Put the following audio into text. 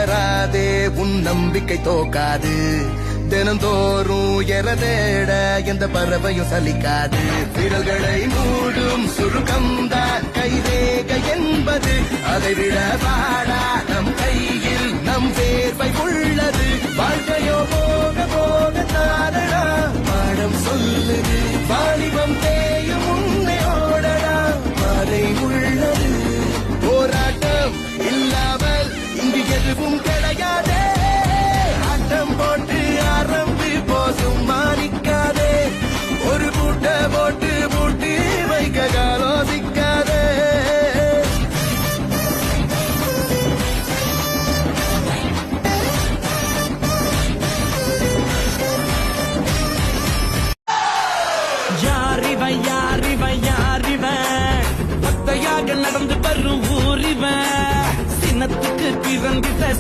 தளராதே உன் நம்பிக்கை தோக்காது தினந்தோறும் எரதேட எந்த பறவையும் சலிக்காது விரல்களை மூடும் சுருக்கம்தான் கைரேக என்பது அதை விட வாடா நம் கையில் நம் தேர்வை உள்ளது வாழ்க்கையோ போக போக தாரடா பாடம் சொல்லுது வாலிபம் தேயும் முன்னே ஓடடா பாதை உள்ளது போராட்டம் இல்லாமல் இங்கு எதுவும் கிடையாதே ஆட்டம் போட்டு ஆரம்பி போதும் மாறிக்காதே ஒரு பூட்ட போட்டு பூட்டி வைக்க காலோசிக்காதே யாரிவன் ஒத்தையாக நடந்து வரும் ஊரிவன் சின்னத்துக்கு பிறந்திட்ட